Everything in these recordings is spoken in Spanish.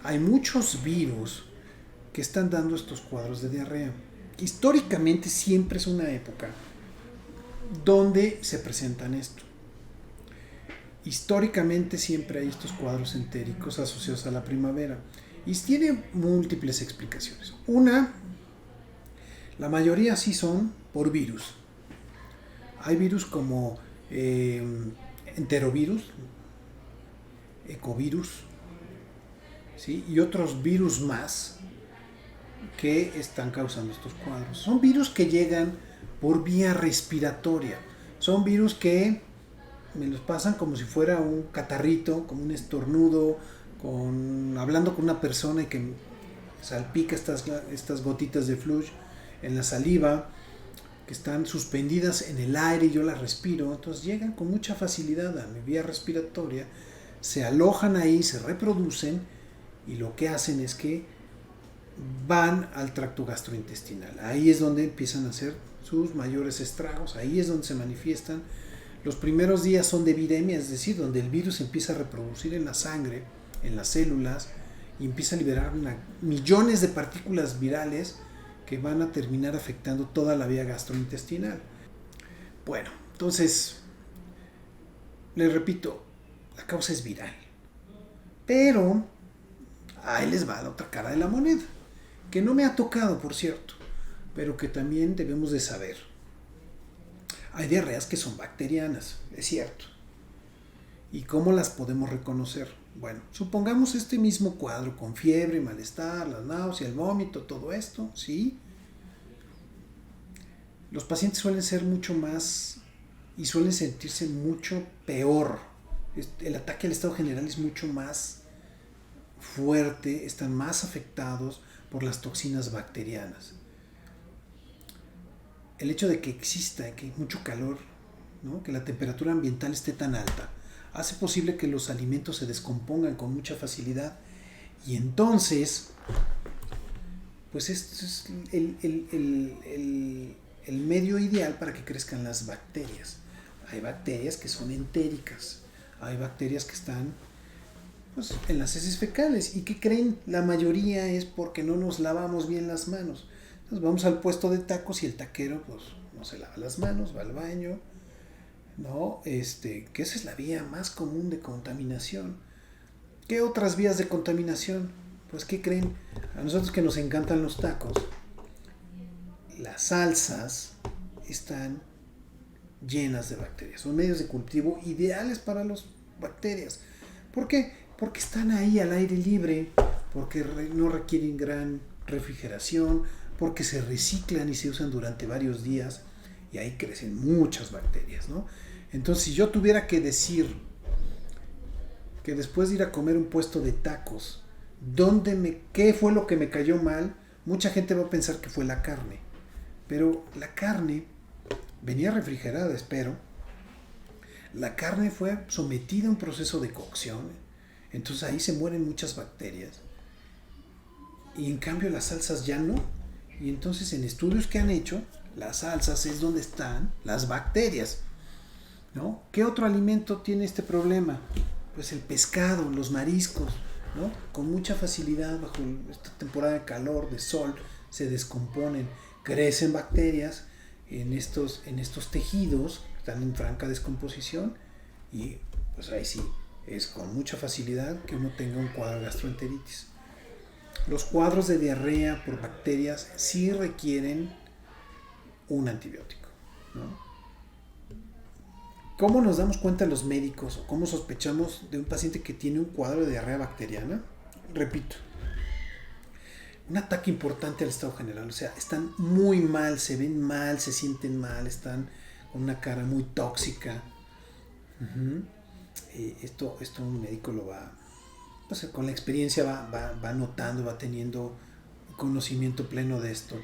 hay muchos virus que están dando estos cuadros de diarrea. Históricamente siempre es una época donde se presentan esto. Históricamente siempre hay estos cuadros entéricos asociados a la primavera y tiene múltiples explicaciones. Una, la mayoría sí son por virus. Hay virus como enterovirus, ecovirus, ¿sí? Y otros virus más que están causando estos cuadros. Son virus que llegan por vía respiratoria. Son virus que me los pasan como si fuera un catarrito, como un estornudo, hablando con una persona y que salpica estas gotitas de flush en la saliva, que están suspendidas en el aire y yo las respiro. Entonces llegan con mucha facilidad a mi vía respiratoria, se alojan ahí, se reproducen y lo que hacen es que van al tracto gastrointestinal. Ahí es donde empiezan a hacer sus mayores estragos, ahí es donde se manifiestan. Los primeros días son de viremia, es decir, donde el virus empieza a reproducir en la sangre, en las células, y empieza a liberar millones de partículas virales que van a terminar afectando toda la vía gastrointestinal. Bueno, entonces, les repito, la causa es viral. Pero ahí les va la otra cara de la moneda, que no me ha tocado, por cierto, pero que también debemos de saber. Hay diarreas que son bacterianas, es cierto. ¿Y cómo las podemos reconocer? Bueno, supongamos este mismo cuadro con fiebre, malestar, la náusea, el vómito, todo esto, ¿sí? Los pacientes suelen ser mucho más y suelen sentirse mucho peor. El ataque al estado general es mucho más fuerte, están más afectados por las toxinas bacterianas. El hecho de que exista, que hay mucho calor, ¿no? Que la temperatura ambiental esté tan alta, hace posible que los alimentos se descompongan con mucha facilidad y entonces, pues esto es el medio ideal para que crezcan las bacterias. Hay bacterias que son entéricas, hay bacterias que están pues, en las heces fecales. ¿Y qué creen? La mayoría es porque no nos lavamos bien las manos. Entonces vamos al puesto de tacos y el taquero pues no se lava las manos, va al baño, ¿no? Que esa es la vía más común de contaminación. ¿Qué otras vías de contaminación? Pues ¿qué creen? A nosotros que nos encantan los tacos, las salsas están llenas de bacterias. Son medios de cultivo ideales para las bacterias. ¿Por qué? Porque están ahí al aire libre, porque no requieren gran refrigeración, porque se reciclan y se usan durante varios días y ahí crecen muchas bacterias, ¿no? Entonces, si yo tuviera que decir que después de ir a comer un puesto de tacos, ¿qué fue lo que me cayó mal? Mucha gente va a pensar que fue la carne, pero la carne venía refrigerada, espero. La carne fue sometida a un proceso de cocción, entonces ahí se mueren muchas bacterias. Y en cambio las salsas ya no. Y entonces en estudios que han hecho, las salsas es donde están las bacterias, ¿no? ¿Qué otro alimento tiene este problema? Pues el pescado, los mariscos, ¿no? Con mucha facilidad bajo esta temporada de calor, de sol, se descomponen, crecen bacterias en estos tejidos que están en franca descomposición y pues ahí sí, es con mucha facilidad que uno tenga un cuadro de gastroenteritis. Los cuadros de diarrea por bacterias sí requieren un antibiótico, ¿no? ¿Cómo nos damos cuenta los médicos o cómo sospechamos de un paciente que tiene un cuadro de diarrea bacteriana? Repito, un ataque importante al estado general, o sea, están muy mal, se ven mal, se sienten mal, están con una cara muy tóxica. Uh-huh. Esto un médico lo va, pues con la experiencia va notando, va teniendo conocimiento pleno de esto.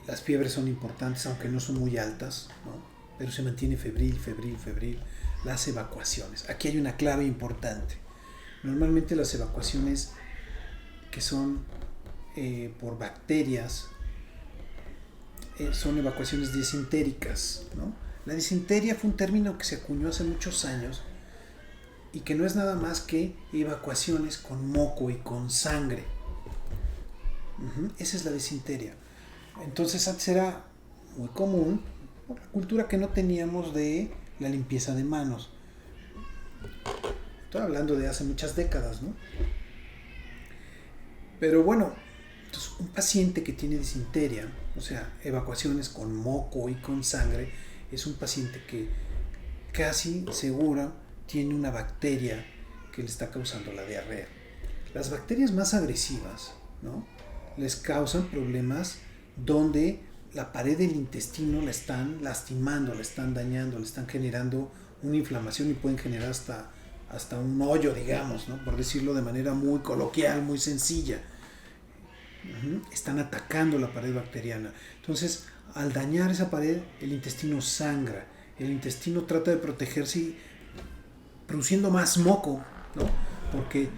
Las fiebres son importantes, aunque no son muy altas, ¿no? Pero se mantiene febril. Las evacuaciones. Aquí hay una clave importante. Normalmente las evacuaciones que son por bacterias son evacuaciones disentéricas, ¿no? La disentería fue un término que se acuñó hace muchos años y que no es nada más que evacuaciones con moco y con sangre. Esa es la disentería. Entonces antes era muy común por la cultura que no teníamos de la limpieza de manos. Estoy hablando de hace muchas décadas, ¿no? Pero bueno, entonces un paciente que tiene disentería, o sea, evacuaciones con moco y con sangre, es un paciente que casi seguro tiene una bacteria que le está causando la diarrea. Las bacterias más agresivas, ¿no?, les causan problemas donde la pared del intestino la están lastimando, la están dañando, le están generando una inflamación y pueden generar hasta un hoyo, digamos, ¿no?, por decirlo de manera muy coloquial, muy sencilla. Están atacando la pared bacteriana. Entonces, al dañar esa pared, el intestino sangra. El intestino trata de protegerse produciendo más moco, ¿no?, porque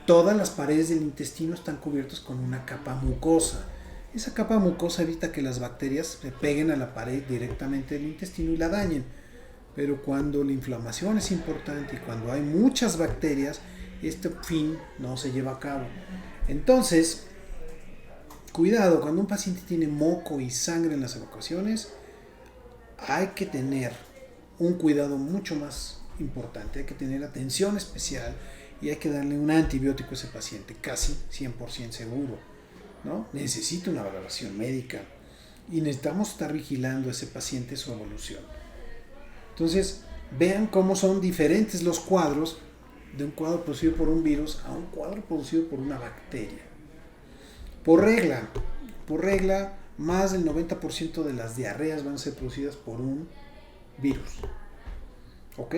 todas las paredes del intestino están cubiertas con una capa mucosa. Esa capa mucosa evita que las bacterias se peguen a la pared directamente del intestino y la dañen. Pero cuando la inflamación es importante y cuando hay muchas bacterias, este fin no se lleva a cabo. Entonces, cuidado, cuando un paciente tiene moco y sangre en las evacuaciones, hay que tener un cuidado mucho más importante, hay que tener atención especial y hay que darle un antibiótico a ese paciente, casi 100% seguro, ¿no? Necesita una valoración médica y necesitamos estar vigilando a ese paciente su evolución. Entonces, vean cómo son diferentes los cuadros de un cuadro producido por un virus a un cuadro producido por una bacteria. Por regla, más del 90% de las diarreas van a ser producidas por un virus. ¿Ok?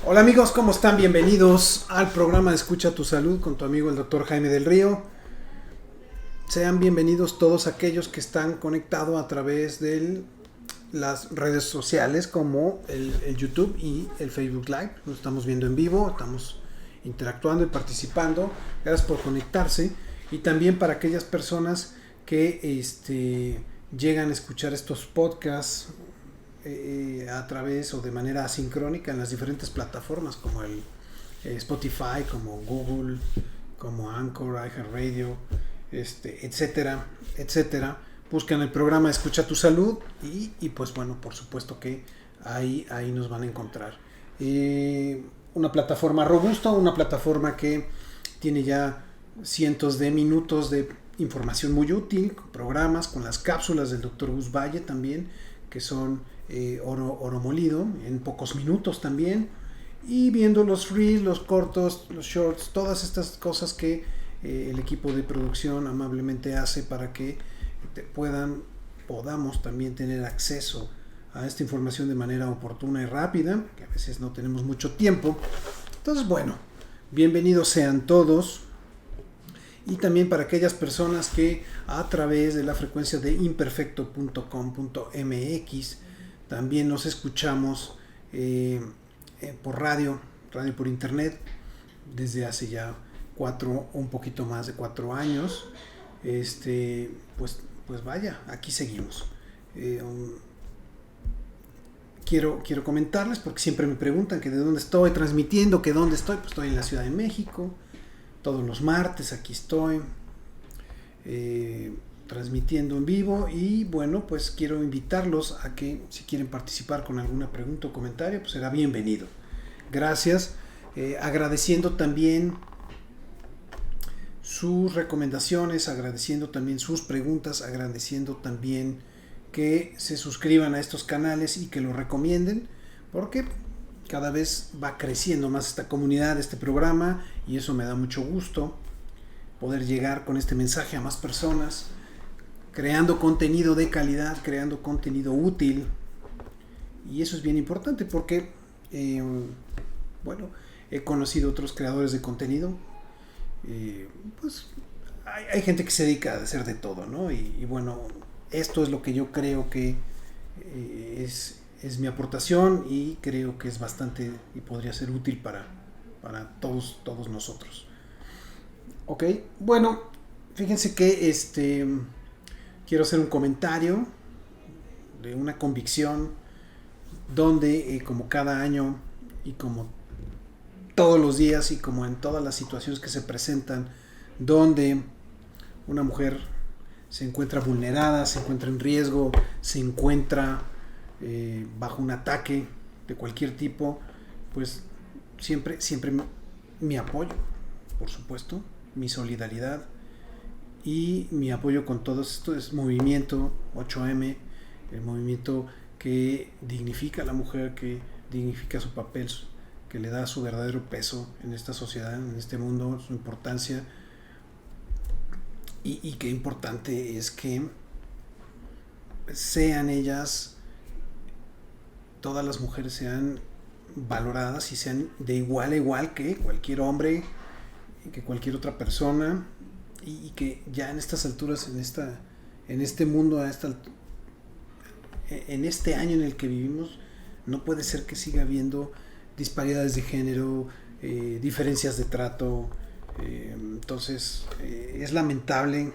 Hola amigos, ¿cómo están? Bienvenidos al programa de Escucha tu Salud con tu amigo el Dr. Jaime del Río. Sean bienvenidos todos aquellos que están conectados a través de las redes sociales como el YouTube y el Facebook Live. Nos estamos viendo en vivo, estamos interactuando y participando. Gracias por conectarse. Y también para aquellas personas que llegan a escuchar estos podcasts a través o de manera asincrónica en las diferentes plataformas como el Spotify, como Google, como Anchor, iHeartRadio, etcétera, etcétera. Buscan el programa Escucha tu Salud y pues bueno, por supuesto que ahí nos van a encontrar. Una plataforma robusta, una plataforma que tiene ya cientos de minutos de información muy útil, programas con las cápsulas del Dr. Gus Valle también, que son oro molido en pocos minutos también, y viendo los reels, los cortos, los shorts, todas estas cosas que el equipo de producción amablemente hace para que podamos también tener acceso a esta información de manera oportuna y rápida, que a veces no tenemos mucho tiempo. Entonces, bueno, bienvenidos sean todos. Y también para aquellas personas que a través de la frecuencia de imperfecto.com.mx también nos escuchamos por radio por internet desde hace ya un poquito más de 4 años. Pues vaya, aquí seguimos. Quiero comentarles, porque siempre me preguntan que de dónde estoy transmitiendo, que dónde estoy. Pues estoy en la Ciudad de México. Todos los martes aquí estoy transmitiendo en vivo y bueno, pues quiero invitarlos a que si quieren participar con alguna pregunta o comentario, pues será bienvenido. Gracias, agradeciendo también sus recomendaciones, agradeciendo también sus preguntas, agradeciendo también que se suscriban a estos canales y que lo recomienden, porque cada vez va creciendo más esta comunidad, este programa, y eso me da mucho gusto, poder llegar con este mensaje a más personas, creando contenido de calidad, creando contenido útil, y eso es bien importante porque, he conocido otros creadores de contenido, pues hay gente que se dedica a hacer de todo, ¿no? Y bueno, esto es lo que yo creo que es mi aportación y creo que es bastante y podría ser útil para todos nosotros. Ok, bueno, Fíjense que quiero hacer un comentario de una convicción donde como cada año y como todos los días y como en todas las situaciones que se presentan, donde una mujer se encuentra vulnerada, se encuentra en riesgo, se encuentra bajo un ataque de cualquier tipo, pues siempre mi apoyo, por supuesto, mi solidaridad y mi apoyo con todo esto es movimiento 8M, el movimiento que dignifica a la mujer, que dignifica su papel, que le da su verdadero peso en esta sociedad, en este mundo, su importancia. Y qué importante es que sean ellas, todas las mujeres sean valoradas y sean de igual a igual que cualquier hombre, que cualquier otra persona, y que ya en estas alturas, en este mundo, en este año en el que vivimos, no puede ser que siga habiendo disparidades de género, diferencias de trato. Entonces es lamentable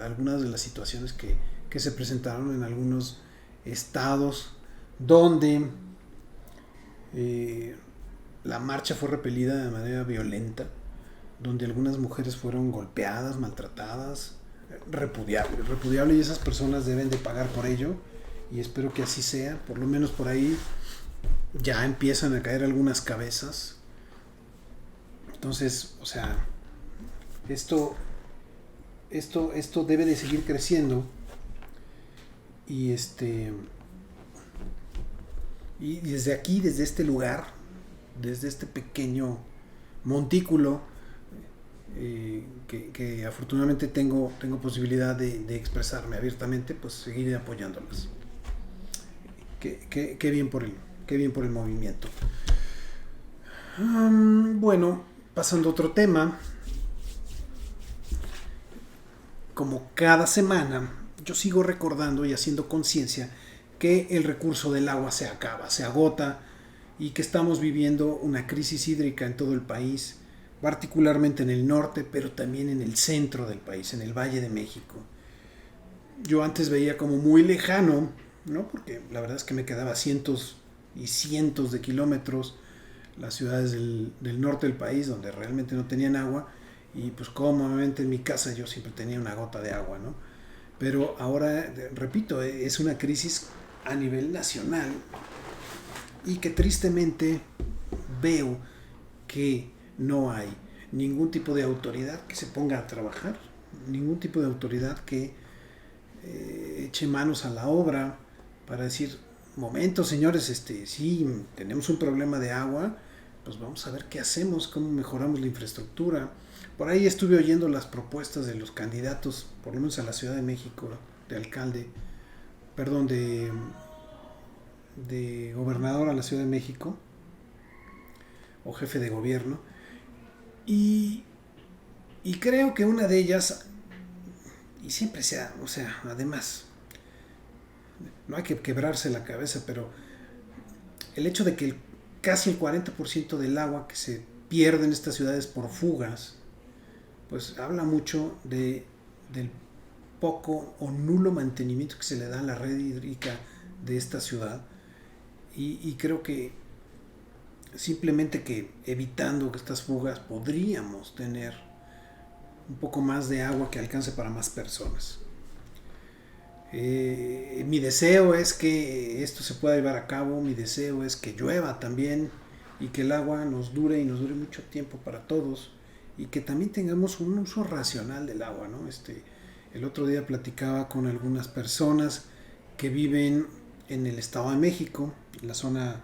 algunas de las situaciones que se presentaron en algunos estados donde la marcha fue repelida de manera violenta, donde algunas mujeres fueron golpeadas, maltratadas. Repudiable, y esas personas deben de pagar por ello, y espero que así sea. Por lo menos por ahí ya empiezan a caer algunas cabezas. Entonces, o sea, esto debe de seguir creciendo, y y desde aquí, desde este lugar, desde este pequeño montículo, que afortunadamente tengo posibilidad de expresarme abiertamente, pues seguiré apoyándolas. Qué bien por el movimiento. Bueno, pasando a otro tema, como cada semana, yo sigo recordando y haciendo conciencia que el recurso del agua se acaba, se agota, y que estamos viviendo una crisis hídrica en todo el país, particularmente en el norte, pero también en el centro del país, en el Valle de México. Yo antes veía como muy lejano, ¿no? Porque la verdad es que me quedaba cientos y cientos de kilómetros las ciudades del norte del país, donde realmente no tenían agua, y pues cómodamente en mi casa yo siempre tenía una gota de agua, ¿no? Pero ahora, repito, es una crisis a nivel nacional, y que tristemente veo que no hay ningún tipo de autoridad que se ponga a trabajar, ningún tipo de autoridad que eche manos a la obra para decir: momento, señores, sí, tenemos un problema de agua, pues vamos a ver qué hacemos, cómo mejoramos la infraestructura. Por ahí estuve oyendo las propuestas de los candidatos, por lo menos a la Ciudad de México, de alcalde, perdón, de gobernador a la Ciudad de México, o jefe de gobierno, y creo que una de ellas, y siempre sea, o sea, además, no hay que quebrarse la cabeza, pero el hecho de que casi el 40% del agua que se pierde en estas ciudades por fugas, pues habla mucho del poco o nulo mantenimiento que se le da a la red hídrica de esta ciudad, y creo que simplemente que evitando estas fugas podríamos tener un poco más de agua que alcance para más personas. Mi deseo es que esto se pueda llevar a cabo, mi deseo es que llueva también, y que el agua nos dure mucho tiempo para todos, y que también tengamos un uso racional del agua, ¿no? El otro día platicaba con algunas personas que viven en el Estado de México, en la zona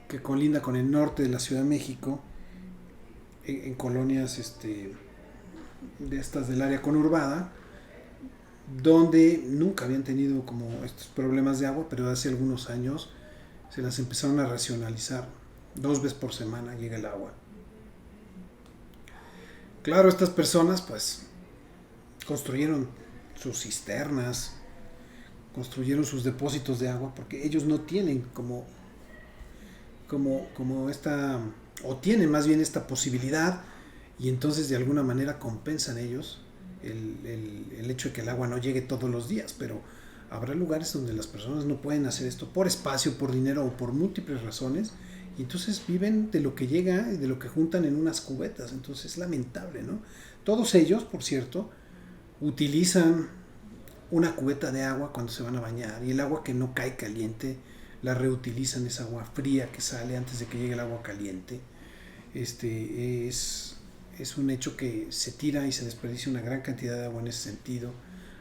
que colinda con el norte de la Ciudad de México, en colonias de estas del área conurbada, donde nunca habían tenido como estos problemas de agua, pero hace algunos años se las empezaron a racionalizar. 2 veces por semana llega el agua. Claro, estas personas pues construyeron sus cisternas, construyeron sus depósitos de agua, porque ellos no tienen como esta, o tienen más bien esta posibilidad, y entonces de alguna manera compensan ellos el hecho de que el agua no llegue todos los días, pero habrá lugares donde las personas no pueden hacer esto por espacio, por dinero o por múltiples razones, y entonces viven de lo que llega y de lo que juntan en unas cubetas. Entonces es lamentable, ¿no? Todos ellos, por cierto, utilizan una cubeta de agua cuando se van a bañar, y el agua que no cae caliente la reutilizan, esa agua fría que sale antes de que llegue el agua caliente. Es un hecho que se tira y se desperdicia una gran cantidad de agua en ese sentido.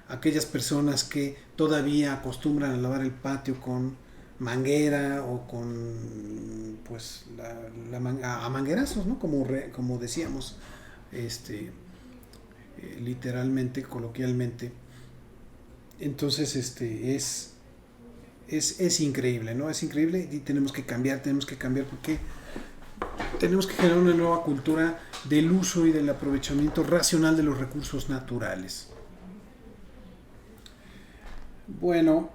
Aquellas personas que todavía acostumbran a lavar el patio con manguera o con pues a manguerazos, ¿no? Como decíamos, literalmente, coloquialmente. Entonces es increíble, ¿no? Es increíble, y tenemos que cambiar porque tenemos que generar una nueva cultura del uso y del aprovechamiento racional de los recursos naturales. Bueno,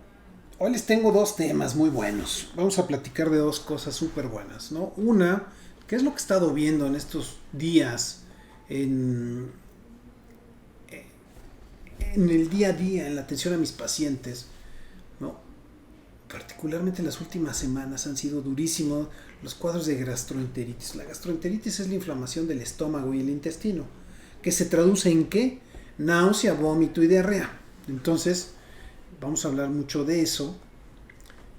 hoy les tengo dos temas muy buenos. Vamos a platicar de dos cosas súper buenas, ¿no? Una, ¿qué es lo que he estado viendo en estos días en el día a día, en la atención a mis pacientes, ¿no? Particularmente en las últimas semanas han sido durísimos los cuadros de gastroenteritis. La gastroenteritis es la inflamación del estómago y el intestino, que se traduce en ¿qué? Náusea, vómito y diarrea. Entonces, vamos a hablar mucho de eso,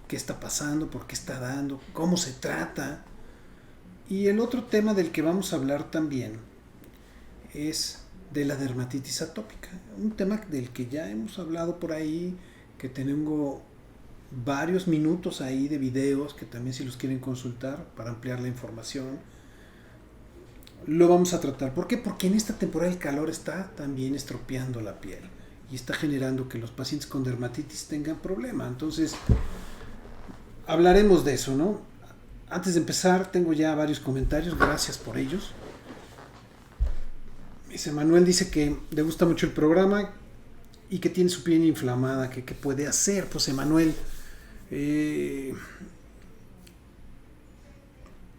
qué está pasando, por qué está dando, cómo se trata. Y el otro tema del que vamos a hablar también es de la dermatitis atópica, un tema del que ya hemos hablado por ahí, que tengo varios minutos ahí de videos que también, si los quieren consultar para ampliar la información, lo vamos a tratar. ¿Por qué? Porque en esta temporada el calor está también estropeando la piel y está generando que los pacientes con dermatitis tengan problema. Entonces hablaremos de eso, ¿no? Antes de empezar, tengo ya varios comentarios, gracias por ellos. Manuel dice que le gusta mucho el programa y que tiene su piel inflamada, que qué puede hacer. Pues Manuel,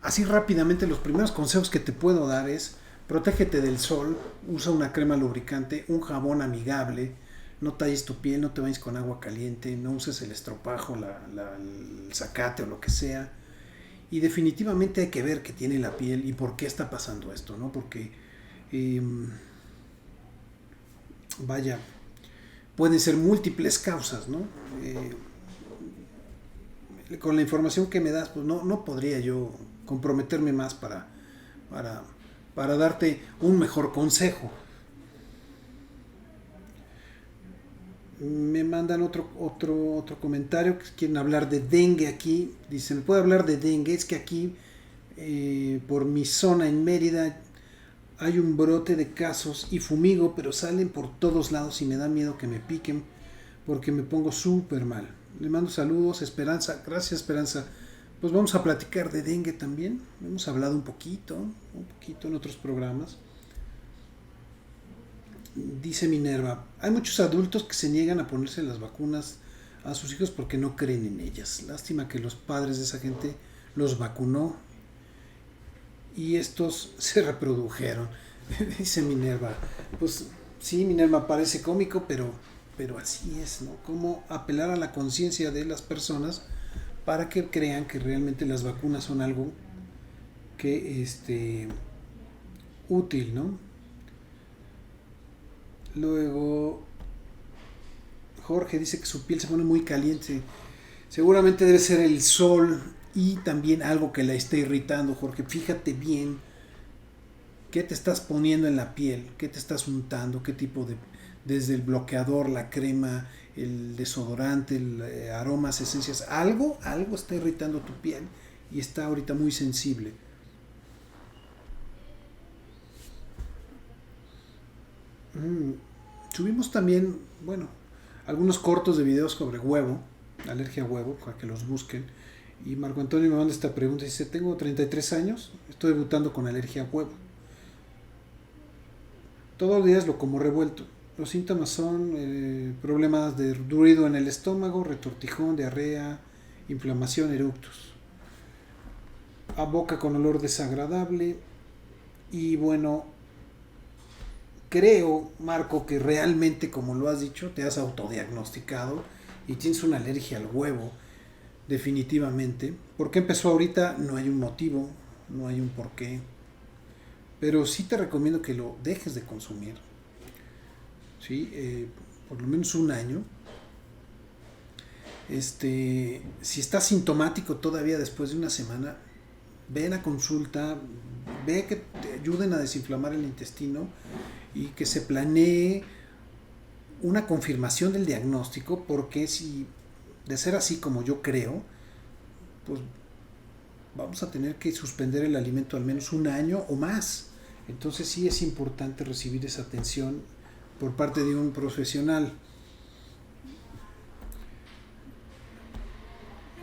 así rápidamente los primeros consejos que te puedo dar es: protégete del sol, usa una crema lubricante, un jabón amigable, no talles tu piel, no te bañes con agua caliente, no uses el estropajo, el zacate o lo que sea. Y definitivamente hay que ver qué tiene la piel y por qué está pasando esto, ¿no? Porque vaya, pueden ser múltiples causas, ¿no? Con la información que me das, pues no podría yo comprometerme más para darte un mejor consejo. Me mandan otro comentario que quieren hablar de dengue aquí. Dicen, ¿me puede hablar de dengue? Es que aquí, por mi zona en Mérida, hay un brote de casos y fumigo, pero salen por todos lados y me da miedo que me piquen porque me pongo súper mal. Le mando saludos, Esperanza. Gracias, Esperanza. Pues vamos a platicar de dengue también. Hemos hablado un poquito en otros programas. Dice Minerva, hay muchos adultos que se niegan a ponerse las vacunas a sus hijos porque no creen en ellas. Lástima que los padres de esa gente los vacunó y estos se reprodujeron. Dice Minerva. Pues sí, Minerva, parece cómico, pero así es, ¿no? Cómo apelar a la conciencia de las personas para que crean que realmente las vacunas son algo que útil, ¿no? Luego Jorge dice que su piel se pone muy caliente. Seguramente debe ser el sol y también algo que la esté irritando, Jorge. Fíjate bien qué te estás poniendo en la piel, qué te estás untando, qué tipo de, desde el bloqueador, la crema, el desodorante, aromas, esencias, algo está irritando tu piel y está ahorita muy sensible. Subimos también, bueno, algunos cortos de videos sobre huevo, alergia a huevo, para que los busquen. Y Marco Antonio me manda esta pregunta, dice, tengo 33 años, estoy debutando con alergia a huevo. Todos los días lo como revuelto. Los síntomas son problemas de ruido en el estómago, retortijón, diarrea, inflamación, eructos. A boca con olor desagradable. Y bueno, creo, Marco, que realmente, como lo has dicho, te has autodiagnosticado y tienes una alergia al huevo, definitivamente. ¿Por qué empezó ahorita? No hay un motivo, no hay un porqué. Pero sí te recomiendo que lo dejes de consumir, ¿sí? Por lo menos un año. Si estás sintomático todavía después de una semana, ven a consulta, ve que te ayuden a desinflamar el intestino y que se planee una confirmación del diagnóstico, porque si de ser así como yo creo, pues vamos a tener que suspender el alimento al menos un año o más. Entonces sí es importante recibir esa atención por parte de un profesional.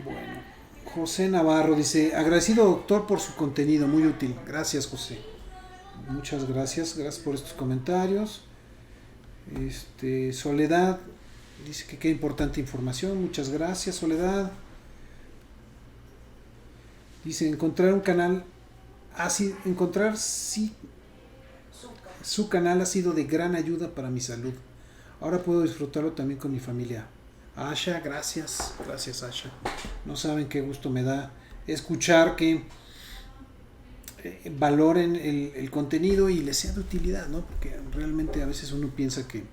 Bueno, José Navarro dice, agradecido doctor por su contenido, muy útil. Gracias, José. Muchas gracias, gracias por estos comentarios. Soledad dice que qué importante información, muchas gracias, Soledad. Dice, encontrar un canal, encontrar sí, su canal ha sido de gran ayuda para mi salud. Ahora puedo disfrutarlo también con mi familia. Asha, gracias, gracias Asha. No saben qué gusto me da escuchar que valoren el contenido y les sea de utilidad, ¿no? Porque realmente a veces uno piensa que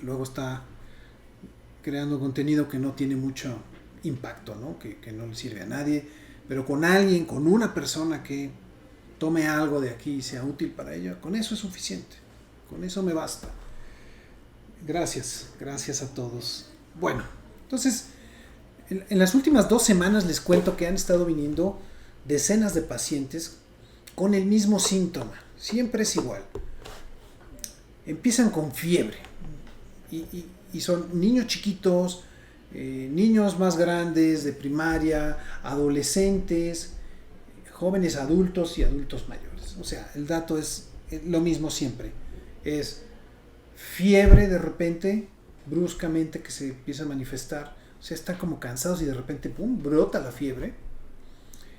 luego está creando contenido que no tiene mucho impacto, ¿no? Que no le sirve a nadie, pero con alguien, con una persona que tome algo de aquí y sea útil para ella, con eso es suficiente, con eso me basta. Gracias, gracias a todos. Bueno, entonces, en las últimas 2 semanas les cuento que han estado viniendo decenas de pacientes con el mismo síntoma, siempre es igual. Empiezan con fiebre y son niños chiquitos, niños más grandes de primaria, adolescentes, jóvenes adultos y adultos mayores. O sea, el dato es lo mismo siempre. Es fiebre de repente, bruscamente, que se empieza a manifestar. O sea, están como cansados y de repente, pum, brota la fiebre.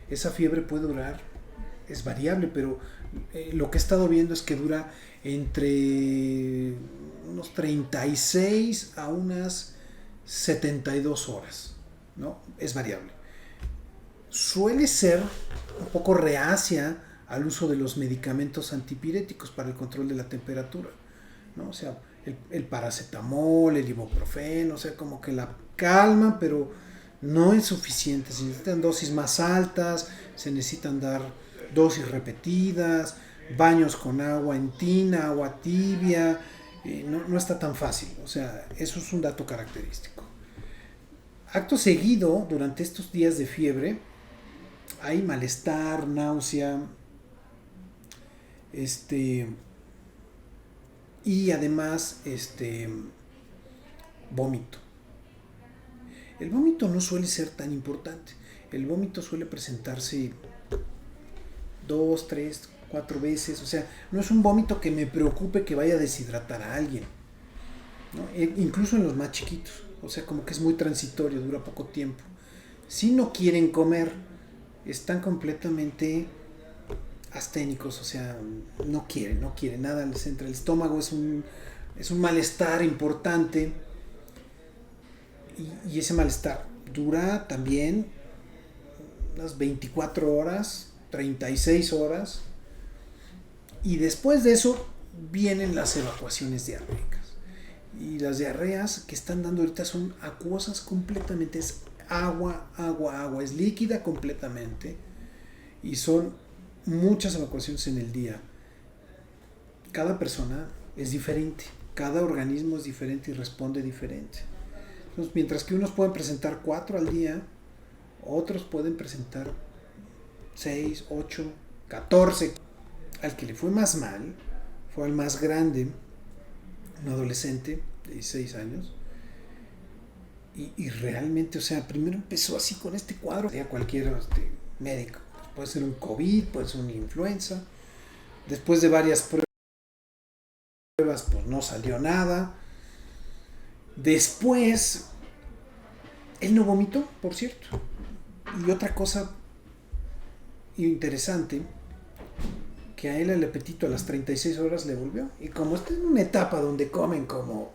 Esa fiebre puede durar, es variable, pero lo que he estado viendo es que dura entre unos 36 a unas 72 horas, ¿no? Es variable. Suele ser un poco reacia al uso de los medicamentos antipiréticos para el control de la temperatura, ¿no? O sea, el paracetamol, el ibuprofeno, o sea, como que la calma, pero no es suficiente. Se necesitan dosis más altas, se necesitan dar dosis repetidas, baños con agua en tina, agua tibia, no está tan fácil. O sea, eso es un dato característico. Acto seguido, durante estos días de fiebre, hay malestar, náusea, y además vómito. El vómito no suele ser tan importante. El vómito suele presentarse 2, 3, 4 veces. O sea, no es un vómito que me preocupe que vaya a deshidratar a alguien, ¿no? Incluso en los más chiquitos. O sea, como que es muy transitorio, dura poco tiempo. Si no quieren comer, están completamente asténicos, o sea, no quieren nada, les entra el estómago, es un malestar importante, y ese malestar dura también unas 24 horas, 36 horas, y después de eso vienen las evacuaciones diarreicas, y las diarreas que están dando ahorita son acuosas completamente, es agua, es líquida completamente, y son muchas evacuaciones en el día. Cada persona es diferente, cada organismo es diferente y responde diferente. Entonces, mientras que unos pueden presentar 4 al día, otros pueden presentar 6, 8, 14. Al que le fue más mal fue al más grande, un adolescente de 16 años, y realmente, o sea, primero empezó así con este cuadro, ya cualquier médico, puede ser un COVID, puede ser una influenza. Después de varias pruebas, pues no salió nada. Después, él no vomitó, por cierto. Y otra cosa interesante, que a él el apetito a las 36 horas le volvió. Y como está en una etapa donde comen como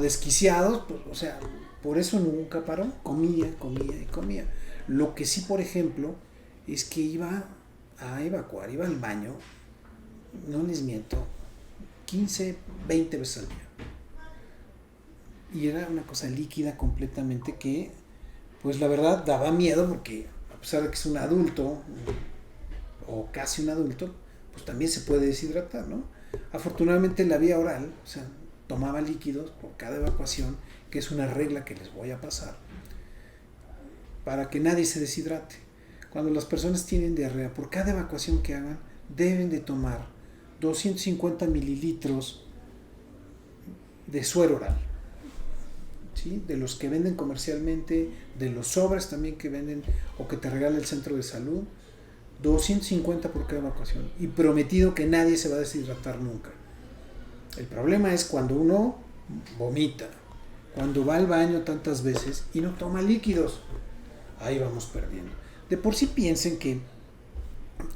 desquiciados, pues, o sea, por eso nunca paró, comía. Lo que sí, por ejemplo, es que iba a evacuar, iba al baño, no les miento, 15, 20 veces al día. Y era una cosa líquida completamente que, pues la verdad, daba miedo porque a pesar de que es un adulto, o casi un adulto, pues también se puede deshidratar, ¿no? Afortunadamente la vía oral, o sea, tomaba líquidos por cada evacuación, que es una regla que les voy a pasar, para que nadie se deshidrate. Cuando las personas tienen diarrea, por cada evacuación que hagan, deben de tomar 250 mililitros de suero oral, ¿sí? De los que venden comercialmente, de los sobres también que venden o que te regala el centro de salud, 250 por cada evacuación. Y prometido que nadie se va a deshidratar nunca. El problema es cuando uno vomita, cuando va al baño tantas veces y no toma líquidos. Ahí vamos perdiendo. De por sí piensen que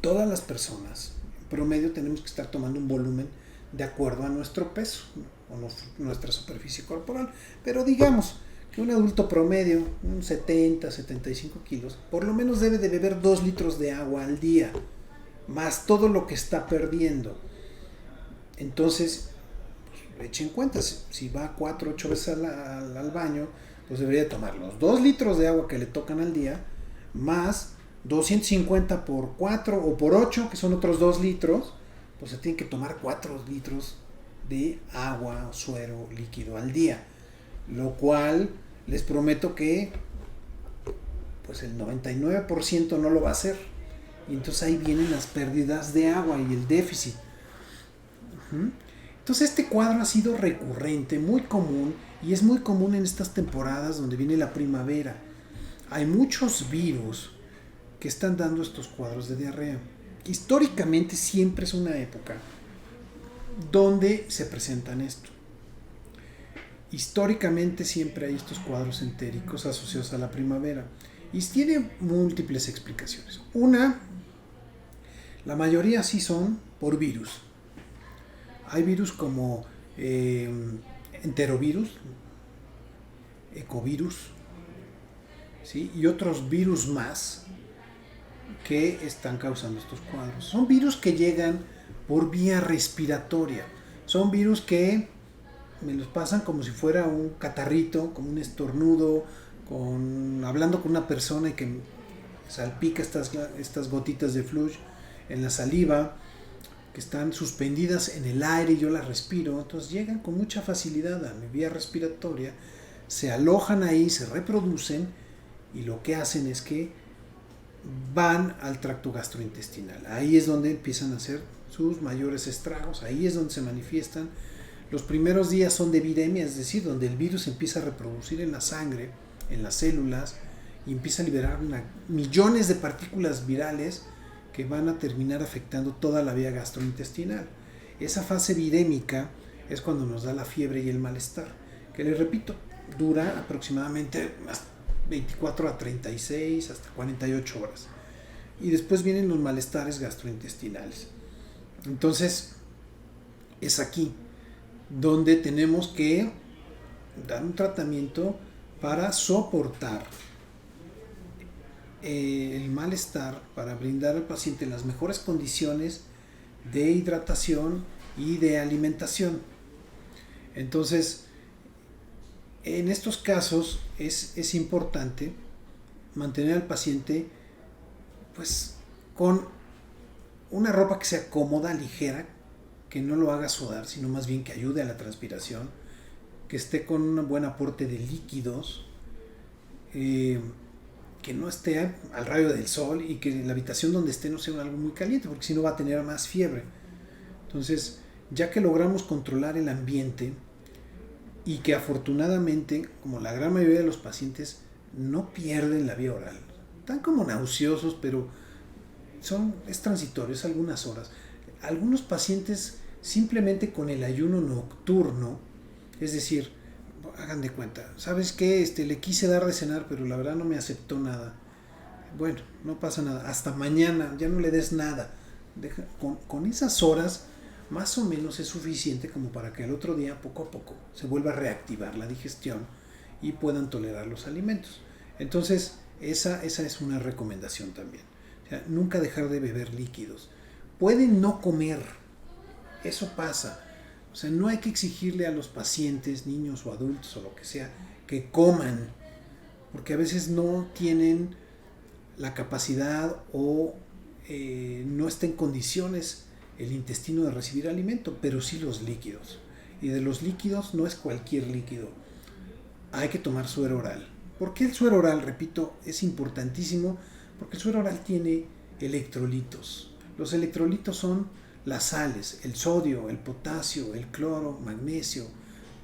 todas las personas, en promedio, tenemos que estar tomando un volumen de acuerdo a nuestro peso, ¿no? O nuestra superficie corporal. Pero digamos que un adulto promedio, un 70, 75 kilos, por lo menos debe de beber 2 litros de agua al día, más todo lo que está perdiendo. Entonces, pues, echen cuenta, si va 4 8 veces al baño, pues debería tomar los 2 litros de agua que le tocan al día, más 250 por 4 o por 8, que son otros 2 litros, pues se tiene que tomar 4 litros de agua, suero, líquido al día. Lo cual les prometo que pues el 99% no lo va a hacer. Y entonces ahí vienen las pérdidas de agua y el déficit. Entonces este cuadro ha sido recurrente, muy común, y es muy común en estas temporadas donde viene la primavera. Hay muchos virus que están dando estos cuadros de diarrea. Históricamente siempre es una época donde se presentan esto. Históricamente siempre hay estos cuadros entéricos asociados a la primavera. Y tiene múltiples explicaciones. Una, la mayoría sí son por virus. Hay virus como enterovirus, ecovirus, ¿sí? Y otros virus más que están causando estos cuadros. Son virus que llegan por vía respiratoria. Son virus que me los pasan como si fuera un catarrito, como un estornudo, hablando con una persona y que salpica estas gotitas de flush en la saliva, que están suspendidas en el aire y yo las respiro. Entonces llegan con mucha facilidad a mi vía respiratoria, se alojan ahí, se reproducen y lo que hacen es que van al tracto gastrointestinal. Ahí es donde empiezan a hacer sus mayores estragos, ahí es donde se manifiestan. Los primeros días son de viremia, es decir, donde el virus empieza a reproducir en la sangre, en las células, y empieza a liberar millones de partículas virales que van a terminar afectando toda la vía gastrointestinal. Esa fase virémica es cuando nos da la fiebre y el malestar, que les repito, dura aproximadamente 24 a 36 hasta 48 horas. Y después vienen los malestares gastrointestinales. Entonces, es aquí donde tenemos que dar un tratamiento para soportar el malestar, para brindar al paciente las mejores condiciones de hidratación y de alimentación. Entonces, en estos casos es importante mantener al paciente pues con una ropa que sea cómoda, ligera, que no lo haga sudar, sino más bien que ayude a la transpiración, que esté con un buen aporte de líquidos, que no esté al rayo del sol y que la habitación donde esté no sea algo muy caliente, porque si no va a tener más fiebre. Entonces, ya que logramos controlar el ambiente y que afortunadamente, como la gran mayoría de los pacientes, no pierden la vía oral, están como nauseosos, pero es transitorio, es algunas horas. Algunos pacientes simplemente con el ayuno nocturno, es decir, hagan de cuenta, ¿sabes qué? Le quise dar de cenar, pero la verdad no me aceptó nada. Bueno, no pasa nada, hasta mañana, ya no le des nada. Con esas horas más o menos es suficiente como para que el otro día poco a poco se vuelva a reactivar la digestión y puedan tolerar los alimentos. Entonces, esa es una recomendación también. O sea, nunca dejar de beber líquidos. Pueden no comer, eso pasa. O sea, no hay que exigirle a los pacientes, niños o adultos o lo que sea, que coman, porque a veces no tienen la capacidad o no está en condiciones el intestino de recibir alimento, pero sí los líquidos. Y de los líquidos no es cualquier líquido. Hay que tomar suero oral. ¿Por qué el suero oral? Repito, es importantísimo porque el suero oral tiene electrolitos. Los electrolitos son las sales, el sodio, el potasio, el cloro, magnesio,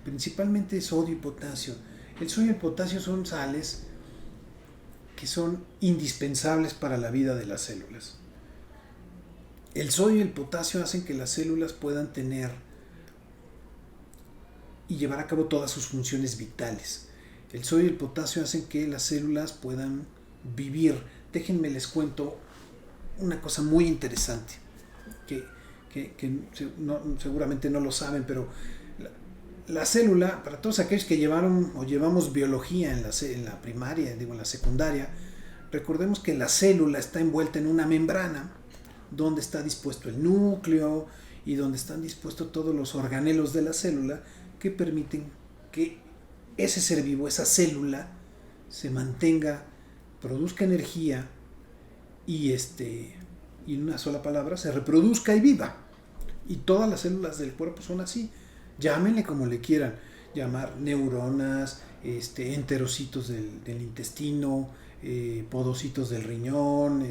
principalmente sodio y potasio. El sodio y el potasio son sales que son indispensables para la vida de las células. El sodio y el potasio hacen que las células puedan tener y llevar a cabo todas sus funciones vitales. El sodio y el potasio hacen que las células puedan vivir. Déjenme les cuento una cosa muy interesante que seguramente no lo saben, pero la célula, para todos aquellos que llevaron o llevamos biología en la primaria, en la secundaria, recordemos que la célula está envuelta en una membrana donde está dispuesto el núcleo y donde están dispuestos todos los organelos de la célula que permiten que ese ser vivo, esa célula, se mantenga, produzca energía y en una sola palabra, se reproduzca y viva. Y todas las células del cuerpo son así. Llámenle como le quieran llamar, neuronas, enterocitos del intestino, podocitos del riñón,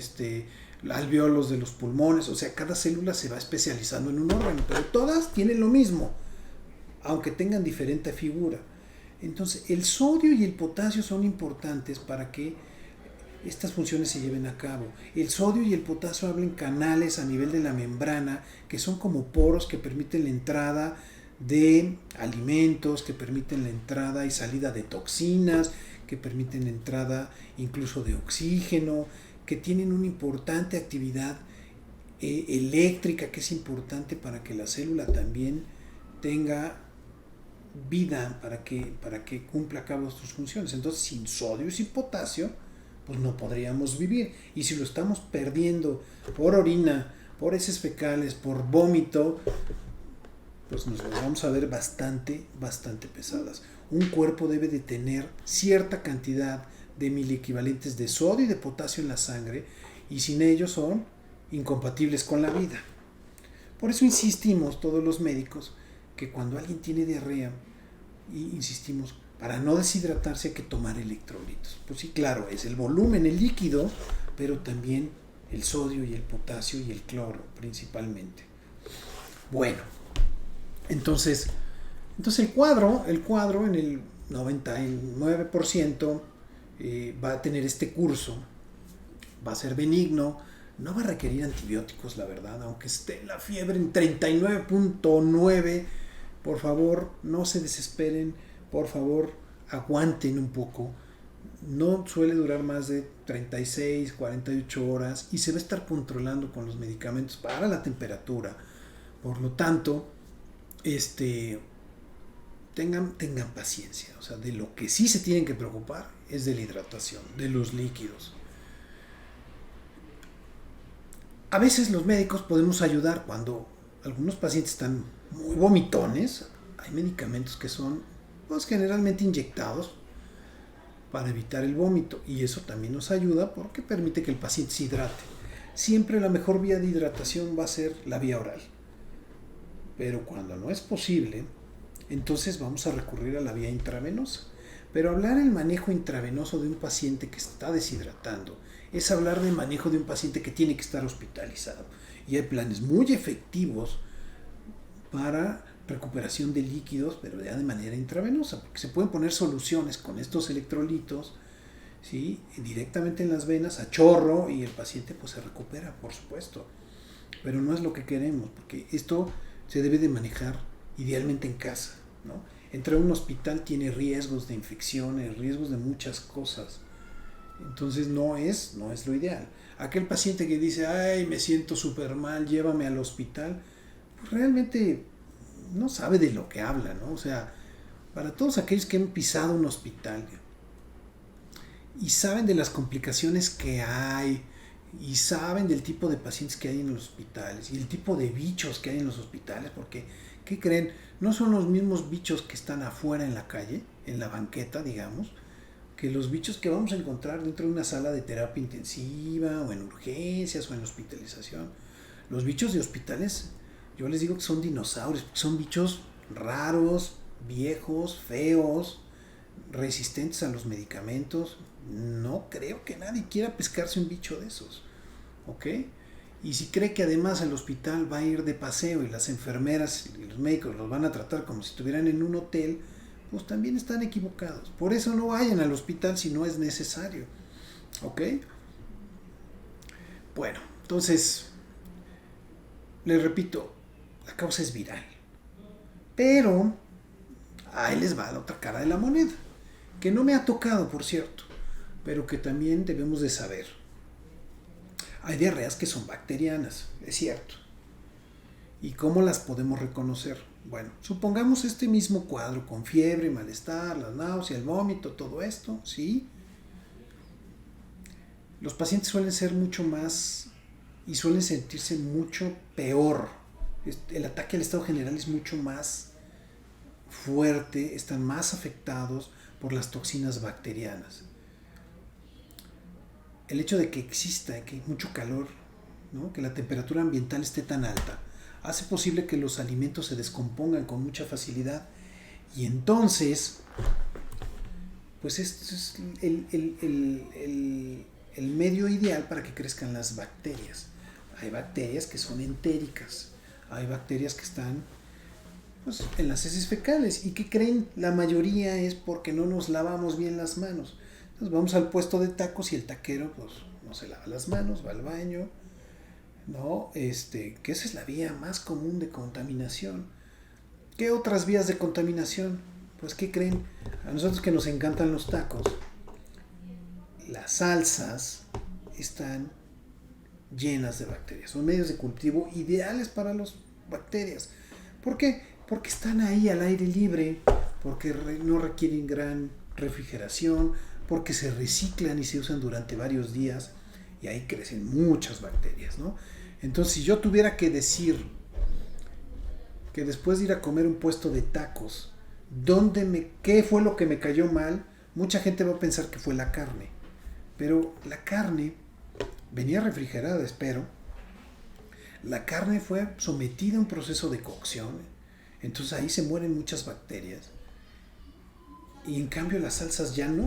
alvéolos de los pulmones. O sea, cada célula se va especializando en un órgano, pero todas tienen lo mismo, aunque tengan diferente figura. Entonces, el sodio y el potasio son importantes para que estas funciones se lleven a cabo. El sodio y el potasio abren canales a nivel de la membrana que son como poros que permiten la entrada de alimentos, que permiten la entrada y salida de toxinas, que permiten la entrada incluso de oxígeno, que tienen una importante actividad eléctrica que es importante para que la célula también tenga vida, para que cumpla a cabo sus funciones. Entonces, sin sodio y sin potasio, pues no podríamos vivir. Y si lo estamos perdiendo por orina, por heces fecales, por vómito, pues nos vamos a ver bastante pesadas. Un cuerpo debe de tener cierta cantidad de miliequivalentes de sodio y de potasio en la sangre, y sin ellos son incompatibles con la vida. Por eso insistimos todos los médicos que cuando alguien tiene diarrea, y insistimos, para no deshidratarse hay que tomar electrolitos. Pues sí, claro, es el volumen, el líquido, pero también el sodio y el potasio y el cloro principalmente. Bueno, entonces el cuadro en el 99% va a tener este curso, va a ser benigno, no va a requerir antibióticos, la verdad, aunque esté la fiebre en 39.9, por favor, no se desesperen, por favor, aguanten un poco. No suele durar más de 36, 48 horas y se va a estar controlando con los medicamentos para la temperatura. Por lo tanto, tengan paciencia. O sea, de lo que sí se tienen que preocupar es de la hidratación, de los líquidos. A veces los médicos podemos ayudar cuando algunos pacientes están muy vomitones. Hay medicamentos que son pues generalmente inyectados para evitar el vómito, y eso también nos ayuda porque permite que el paciente se hidrate. Siempre la mejor vía de hidratación va a ser la vía oral, pero cuando no es posible, entonces vamos a recurrir a la vía intravenosa. Pero hablar del manejo intravenoso de un paciente que está deshidratando es hablar del manejo de un paciente que tiene que estar hospitalizado, y hay planes muy efectivos para recuperación de líquidos, pero ya de manera intravenosa, porque se pueden poner soluciones con estos electrolitos, ¿sí?, directamente en las venas a chorro, y el paciente pues se recupera, por supuesto, pero no es lo que queremos, porque esto se debe de manejar idealmente en casa, ¿no? Entrar a un hospital tiene riesgos de infecciones, riesgos de muchas cosas, Entonces no es lo ideal. Aquel paciente que dice, ay, me siento súper mal, llévame al hospital, pues realmente no sabe de lo que habla, ¿no? O sea, para todos aquellos que han pisado un hospital y saben de las complicaciones que hay, y saben del tipo de pacientes que hay en los hospitales y el tipo de bichos que hay en los hospitales, porque, ¿qué creen? No son los mismos bichos que están afuera en la calle, en la banqueta, digamos, que los bichos que vamos a encontrar dentro de una sala de terapia intensiva o en urgencias o en hospitalización. Los bichos de hospitales, yo les digo que son dinosaurios, porque son bichos raros, viejos, feos, resistentes a los medicamentos. No creo que nadie quiera pescarse un bicho de esos, ¿ok? Y si cree que además el hospital va a ir de paseo y las enfermeras y los médicos los van a tratar como si estuvieran en un hotel, pues también están equivocados. Por eso no vayan al hospital si no es necesario, ¿ok? Bueno, entonces, les repito, la causa es viral. Pero ahí les va la otra cara de la moneda, que no me ha tocado, por cierto, pero que también debemos de saber. Hay diarreas que son bacterianas, es cierto. ¿Y cómo las podemos reconocer? Bueno, supongamos este mismo cuadro con fiebre, malestar, la náusea, el vómito, todo esto, ¿sí? Los pacientes suelen ser mucho más y suelen sentirse mucho peor. El ataque al estado general es mucho más fuerte, están más afectados por las toxinas bacterianas. El hecho de que exista, que hay mucho calor, ¿no? Que la temperatura ambiental esté tan alta, hace posible que los alimentos se descompongan con mucha facilidad y entonces, pues este es el medio ideal para que crezcan las bacterias. Hay bacterias que son entéricas, hay bacterias que están pues, en las heces fecales. ¿Y qué creen? La mayoría es porque no nos lavamos bien las manos. Entonces vamos al puesto de tacos y el taquero pues no se lava las manos, va al baño, ¿no? Que esa es la vía más común de contaminación. ¿Qué otras vías de contaminación? Pues ¿qué creen? A nosotros que nos encantan los tacos, las salsas están llenas de bacterias. Son medios de cultivo ideales para las bacterias. ¿Por qué? Porque están ahí al aire libre, porque no requieren gran refrigeración, porque se reciclan y se usan durante varios días y ahí crecen muchas bacterias, ¿no? Entonces, si yo tuviera que decir que después de ir a comer un puesto de tacos, ¿qué fue lo que me cayó mal? Mucha gente va a pensar que fue la carne, pero la carne venía refrigerada, espero. La carne fue sometida a un proceso de cocción, entonces ahí se mueren muchas bacterias. Y en cambio las salsas ya no.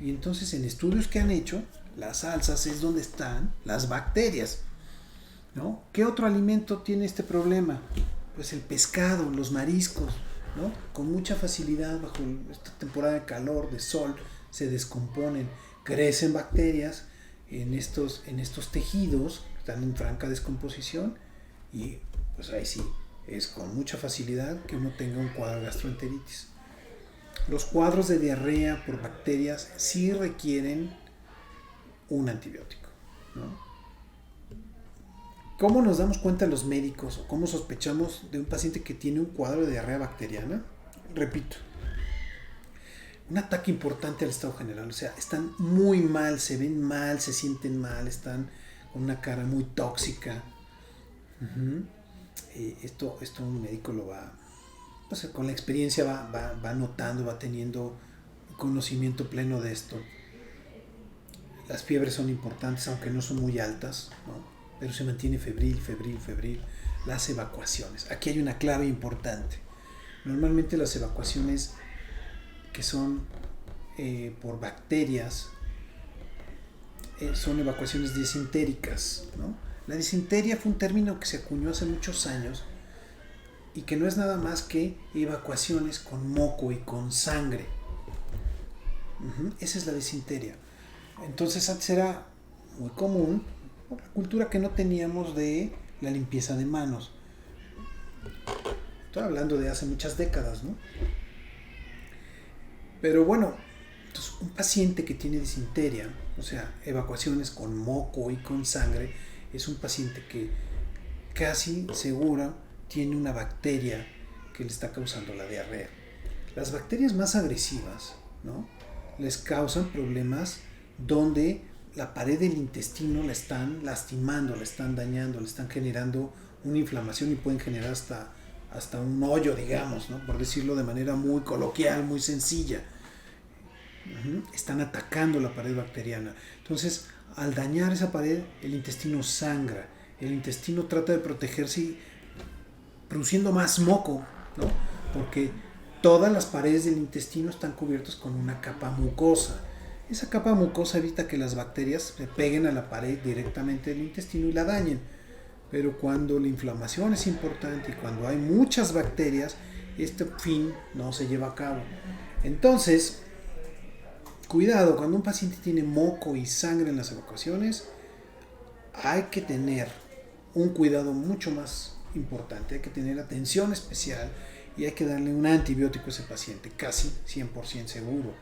Y entonces en estudios que han hecho, las salsas es donde están las bacterias, ¿no? ¿Qué otro alimento tiene este problema? Pues el pescado, los mariscos, ¿no? Con mucha facilidad bajo esta temporada de calor, de sol, se descomponen, crecen bacterias en estos tejidos, están en franca descomposición y pues ahí sí, es con mucha facilidad que uno tenga un cuadro de gastroenteritis. Los cuadros de diarrea por bacterias sí requieren un antibiótico, ¿no? ¿Cómo nos damos cuenta los médicos o cómo sospechamos de un paciente que tiene un cuadro de diarrea bacteriana? Repito, un ataque importante al estado general, o sea, están muy mal, se ven mal, se sienten mal, están con una cara muy tóxica. Esto un médico lo va, pues con la experiencia va notando, va teniendo conocimiento pleno de esto. Las fiebres son importantes, aunque no son muy altas, ¿no? Pero se mantiene febril. Las evacuaciones. Aquí hay una clave importante. Normalmente las evacuaciones que son por bacterias son evacuaciones disentéricas, ¿no? La disentería fue un término que se acuñó hace muchos años y que no es nada más que evacuaciones con moco y con sangre. Esa es la disentería. Entonces antes era muy común por la cultura que no teníamos de la limpieza de manos. Estoy hablando de hace muchas décadas, ¿no? Pero bueno, Entonces, un paciente que tiene disentería, o sea, evacuaciones con moco y con sangre, es un paciente que casi seguro tiene una bacteria que le está causando la diarrea. Las bacterias más agresivas, ¿no?, les causan problemas donde la pared del intestino la están lastimando, la están dañando, le están generando una inflamación y pueden generar hasta un hoyo, digamos, ¿no?, por decirlo de manera muy coloquial, muy sencilla. Están atacando la pared bacteriana. Entonces, al dañar esa pared, el intestino sangra. El intestino trata de protegerse produciendo más moco, ¿no?, porque todas las paredes del intestino están cubiertas con una capa mucosa. Esa capa mucosa evita que las bacterias se peguen a la pared directamente del intestino y la dañen. Pero cuando la inflamación es importante y cuando hay muchas bacterias, este fin no se lleva a cabo. Entonces, cuidado, cuando un paciente tiene moco y sangre en las evacuaciones, hay que tener un cuidado mucho más importante, hay que tener atención especial y hay que darle un antibiótico a ese paciente, casi 100% seguro,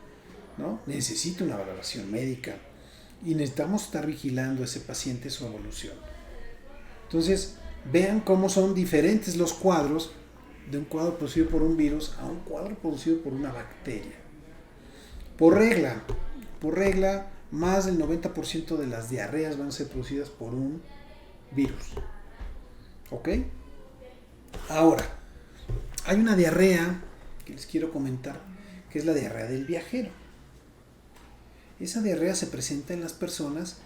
¿no? Necesita una valoración médica y necesitamos estar vigilando a ese paciente su evolución. Entonces, vean cómo son diferentes los cuadros de un cuadro producido por un virus a un cuadro producido por una bacteria. Por regla, más del 90% de las diarreas van a ser producidas por un virus. ¿Ok? Ahora, hay una diarrea que les quiero comentar, que es la diarrea del viajero. Esa diarrea se presenta en las personas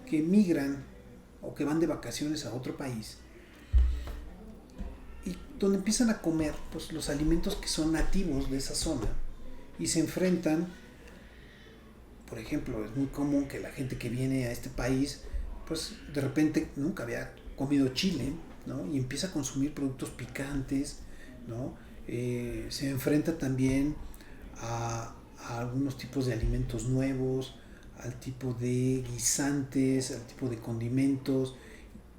que migran o que van de vacaciones a otro país y donde empiezan a comer pues, los alimentos que son nativos de esa zona y se enfrentan. Por ejemplo, es muy común que la gente que viene a este país pues de repente nunca había comido chile, ¿no?, y empieza a consumir productos picantes, ¿no? Se enfrenta también a algunos tipos de alimentos nuevos, al tipo de guisantes, al tipo de condimentos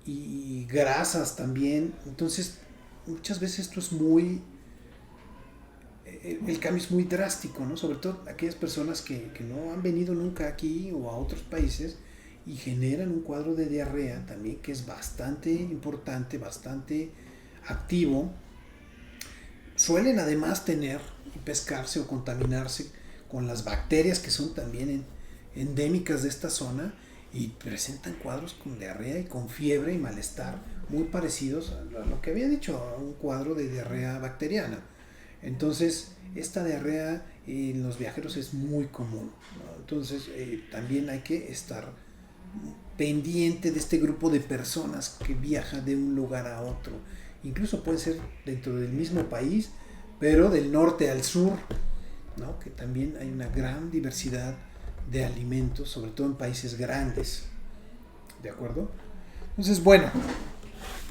y grasas también. Entonces, muchas veces esto es el cambio es muy drástico, ¿no? Sobre todo aquellas personas que no han venido nunca aquí o a otros países y generan un cuadro de diarrea también que es bastante importante, bastante activo. Suelen además tener y pescarse o contaminarse con las bacterias que son también endémicas de esta zona y presentan cuadros con diarrea y con fiebre y malestar muy parecidos a lo que había dicho, a un cuadro de diarrea bacteriana. Entonces, esta diarrea en los viajeros es muy común, ¿no? Entonces, también hay que estar pendiente de este grupo de personas que viaja de un lugar a otro. Incluso puede ser dentro del mismo país, pero del norte al sur, ¿no?, que también hay una gran diversidad de alimentos, sobre todo en países grandes. ¿De acuerdo? Entonces, bueno,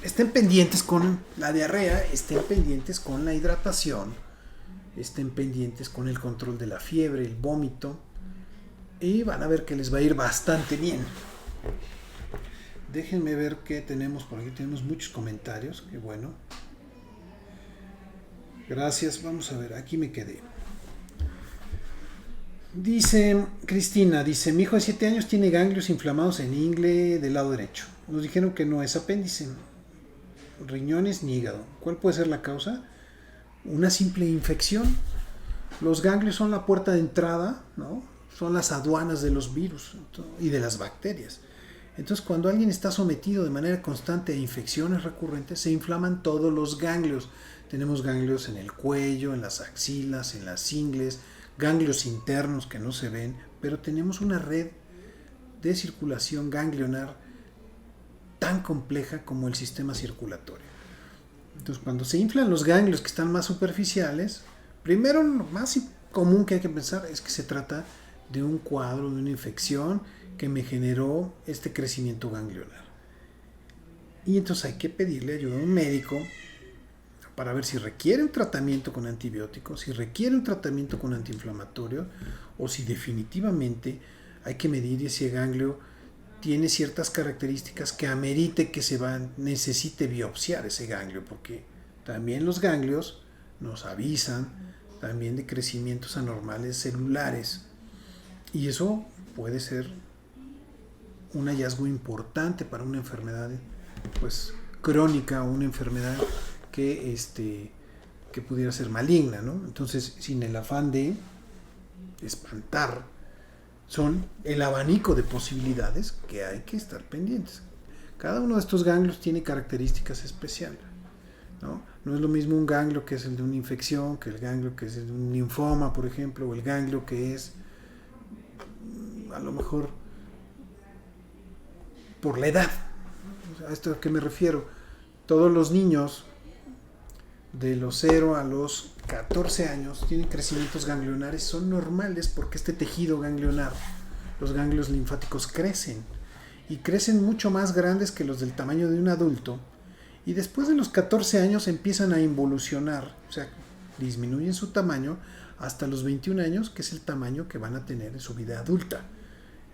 estén pendientes con la diarrea, estén pendientes con la hidratación, estén pendientes con el control de la fiebre, el vómito, y van a ver que les va a ir bastante bien. Déjenme ver qué tenemos por aquí. Tenemos muchos comentarios, qué bueno. Gracias, vamos a ver, aquí me quedé. Dice Cristina, mi hijo de 7 años tiene ganglios inflamados en ingle del lado derecho. Nos dijeron que no es apéndice, riñones ni hígado. ¿Cuál puede ser la causa? Una simple infección. Los ganglios son la puerta de entrada, ¿no? Son las aduanas de los virus y de las bacterias. Entonces, cuando alguien está sometido de manera constante a infecciones recurrentes, se inflaman todos los ganglios. Tenemos ganglios en el cuello, en las axilas, en las ingles, ganglios internos que no se ven, pero tenemos una red de circulación ganglionar tan compleja como el sistema circulatorio. Entonces, cuando se inflan los ganglios que están más superficiales, primero lo más común que hay que pensar es que se trata de un cuadro, de una infección que me generó este crecimiento ganglionar. Y entonces hay que pedirle ayuda a un médico para ver si requiere un tratamiento con antibióticos, si requiere un tratamiento con antiinflamatorio o si definitivamente hay que medir si el ganglio tiene ciertas características que amerite que necesite biopsiar ese ganglio, porque también los ganglios nos avisan también de crecimientos anormales celulares. Y eso puede ser un hallazgo importante para una enfermedad pues crónica o una enfermedad que pudiera ser maligna, ¿no? Entonces, sin el afán de espantar, son el abanico de posibilidades que hay que estar pendientes. Cada uno de estos ganglios tiene características especiales, ¿no? No es lo mismo un ganglio que es el de una infección, que el ganglio que es el de un linfoma, por ejemplo, o el ganglio que es a lo mejor por la edad. ¿A esto a qué me refiero? Todos los niños de los 0 a los 14 años tienen crecimientos ganglionares, son normales porque este tejido ganglionar, los ganglios linfáticos crecen y crecen mucho más grandes que los del tamaño de un adulto, y después de los 14 años empiezan a involucionar, o sea, disminuyen su tamaño hasta los 21 años, que es el tamaño que van a tener en su vida adulta.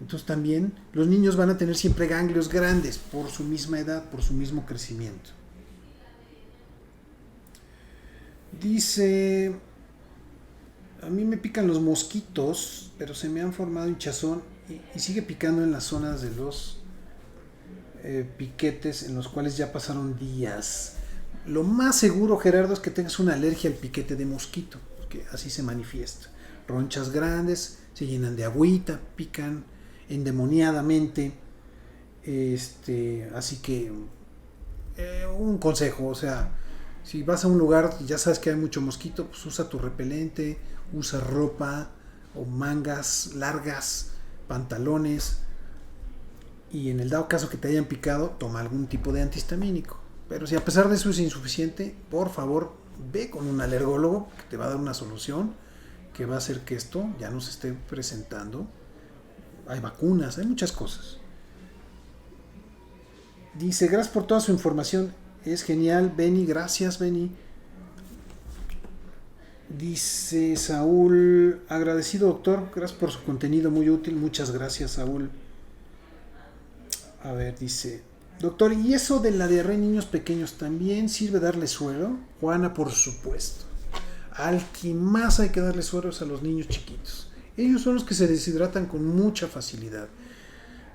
Entonces también los niños van a tener siempre ganglios grandes por su misma edad, por su mismo crecimiento. Dice, a mí me pican los mosquitos, pero se me han formado hinchazón y sigue picando en las zonas de los piquetes en los cuales ya pasaron días. Lo más seguro, Gerardo, es que tengas una alergia al piquete de mosquito, que así se manifiesta. Ronchas grandes, se llenan de agüita, pican endemoniadamente. Así que un consejo, o sea, si vas a un lugar y ya sabes que hay mucho mosquito, pues usa tu repelente, usa ropa o mangas largas, pantalones, y en el dado caso que te hayan picado, toma algún tipo de antihistamínico. Pero si a pesar de eso es insuficiente, por favor, ve con un alergólogo que te va a dar una solución que va a hacer que esto ya no se esté presentando. Hay vacunas, hay muchas cosas. Dice, gracias por toda su información, es genial, Benny, gracias, Benny. Dice Saúl, agradecido doctor, gracias por su contenido muy útil, muchas gracias, Saúl. A ver, dice, doctor, ¿y eso de la diarrea en niños pequeños también sirve darle suero? Juana, por supuesto. Al que más hay que darle suero es a los niños chiquitos. Ellos son los que se deshidratan con mucha facilidad.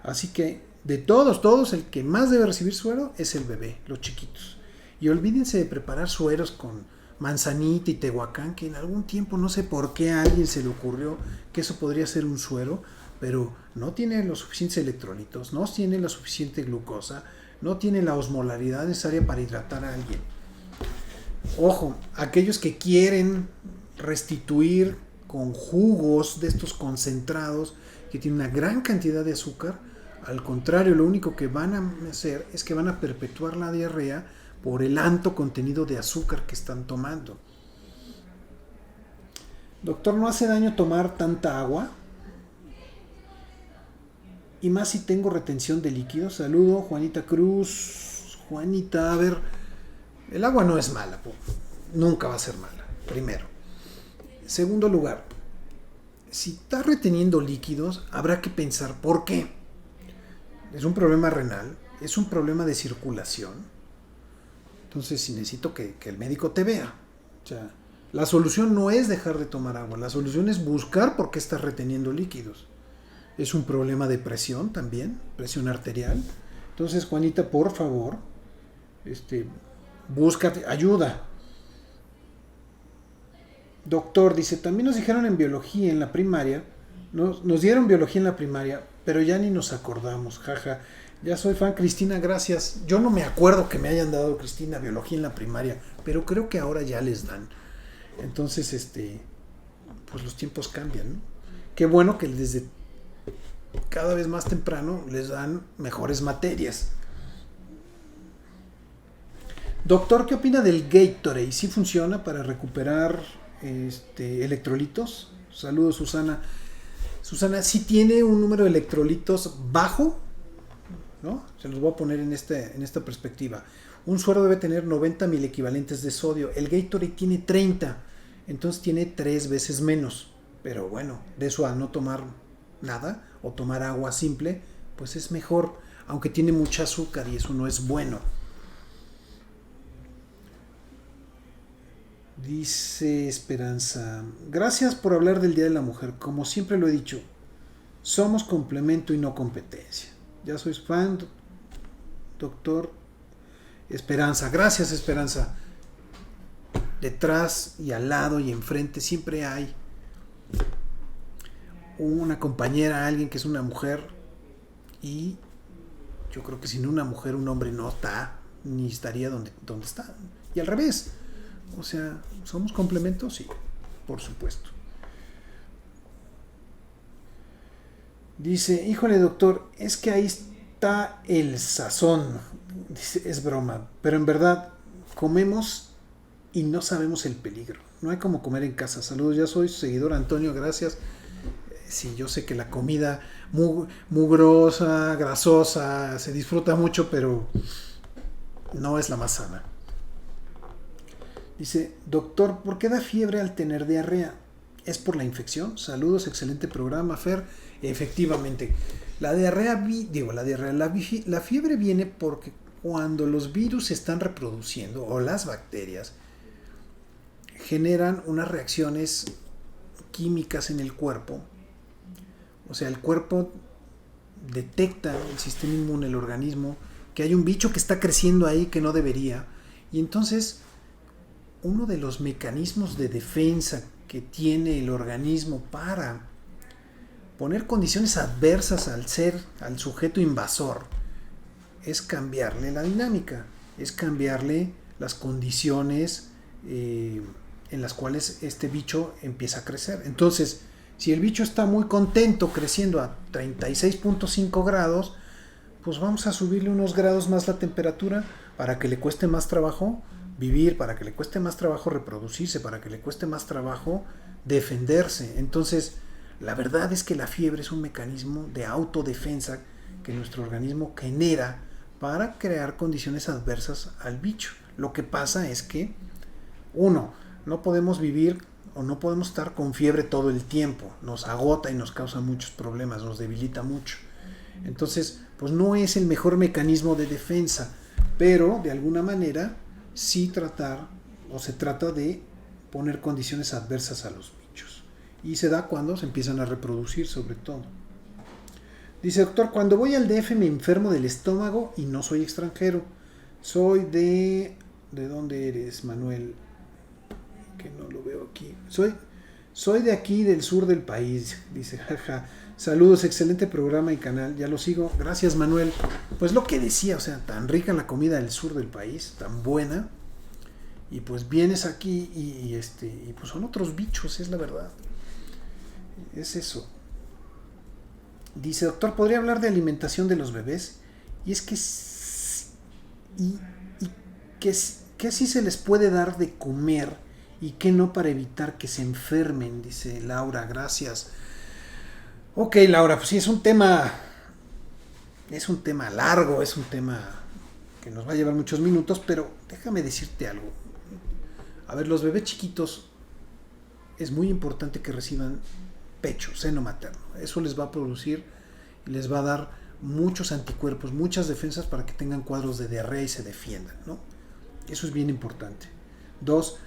Así que, de todos, el que más debe recibir suero es el bebé, los chiquitos. Y olvídense de preparar sueros con manzanita y tehuacán, que en algún tiempo no sé por qué a alguien se le ocurrió que eso podría ser un suero, pero no tiene los suficientes electrolitos, no tiene la suficiente glucosa, no tiene la osmolaridad necesaria para hidratar a alguien. Ojo, aquellos que quieren restituir con jugos de estos concentrados que tienen una gran cantidad de azúcar, al contrario, lo único que van a hacer es que van a perpetuar la diarrea por el alto contenido de azúcar que están tomando. Doctor, ¿no hace daño tomar tanta agua? Y más si tengo retención de líquidos. Saludo, Juanita Cruz. Juanita, a ver, el agua no es mala, nunca va a ser mala, primero. Segundo lugar, si está reteniendo líquidos, habrá que pensar por qué. Es un problema renal, es un problema de circulación. Entonces, si necesito que el médico te vea. O sea, la solución no es dejar de tomar agua, la solución es buscar por qué estás reteniendo líquidos. Es un problema de presión también, presión arterial. Entonces, Juanita, por favor, búscate ayuda. Doctor, dice, también nos dijeron en biología en la primaria, nos dieron biología en la primaria, pero ya ni nos acordamos, jaja. Ya soy fan, Cristina, gracias. Yo no me acuerdo que me hayan dado, Cristina, biología en la primaria, pero creo que ahora ya les dan. Entonces, pues los tiempos cambian, ¿no? Qué bueno que desde cada vez más temprano les dan mejores materias. Doctor, ¿qué opina del Gatorade? ¿Sí funciona para recuperar electrolitos? Saludos, Susana. Susana, sí tiene un número de electrolitos bajo, ¿no? Se los voy a poner en esta perspectiva. Un suero debe tener 90 mil equivalentes de sodio. El Gatorade tiene 30, entonces tiene 3 veces menos. Pero bueno, de eso a no tomar nada o tomar agua simple, pues es mejor, aunque tiene mucha azúcar y eso no es bueno. Dice Esperanza, gracias por hablar del Día de la Mujer. Como siempre lo he dicho, Somos complemento y no competencia. Ya soy fan, doctor Esperanza. Gracias, Esperanza. Detrás y al lado y enfrente siempre hay una compañera, alguien que es una mujer, y yo creo que sin una mujer un hombre no está, ni estaría donde está. Y al revés. O sea, ¿somos complementos? Sí, por supuesto. Dice, híjole doctor, es que ahí está el sazón. Dice, es broma, pero en verdad comemos y no sabemos el peligro. No hay como comer en casa. Saludos, ya soy su seguidor Antonio, gracias. Sí, yo sé que la comida mugrosa, grasosa, se disfruta mucho, pero no es la más sana. Dice, doctor, ¿por qué da fiebre al tener diarrea? ¿Es por la infección? Saludos, excelente programa, Fer. Efectivamente, la fiebre viene porque cuando los virus se están reproduciendo, o las bacterias, generan unas reacciones químicas en el cuerpo. O sea, el cuerpo detecta, el sistema inmune, el organismo, que hay un bicho que está creciendo ahí que no debería. Y entonces, uno de los mecanismos de defensa que tiene el organismo para poner condiciones adversas al sujeto invasor, es cambiarle la dinámica, es cambiarle las condiciones en las cuales este bicho empieza a crecer. Entonces, si el bicho está muy contento creciendo a 36.5 grados, pues vamos a subirle unos grados más la temperatura para que le cueste más trabajo vivir, para que le cueste más trabajo reproducirse, para que le cueste más trabajo defenderse. Entonces, la verdad es que la fiebre es un mecanismo de autodefensa que nuestro organismo genera para crear condiciones adversas al bicho. Lo que pasa es que, uno, no podemos vivir o no podemos estar con fiebre todo el tiempo. Nos agota y nos causa muchos problemas, nos debilita mucho. Entonces, pues no es el mejor mecanismo de defensa, pero de alguna manera sí se trata de poner condiciones adversas a los bichos. Y se da cuando se empiezan a reproducir, sobre todo. Dice, doctor, cuando voy al DF me enfermo del estómago y no soy extranjero. Soy de... ¿De dónde eres, Manuel? Que no lo veo aquí. Soy de aquí, del sur del país. Dice, jaja. Saludos, excelente programa y canal. Ya lo sigo. Gracias, Manuel. Pues lo que decía, o sea, tan rica la comida del sur del país, tan buena. Y pues vienes aquí y pues son otros bichos, es la verdad. Es eso. Dice, doctor, ¿podría hablar de alimentación de los bebés? Y es que que sí se les puede dar de comer y que no, para evitar que se enfermen, dice Laura, gracias. Ok, Laura, pues sí, es un tema largo, es un tema que nos va a llevar muchos minutos, pero déjame decirte algo. A ver, los bebés chiquitos es muy importante que reciban pecho, seno materno. Eso les va a producir y les va a dar muchos anticuerpos, muchas defensas para que tengan cuadros de diarrea y se defiendan, ¿no? Eso es bien importante. 2,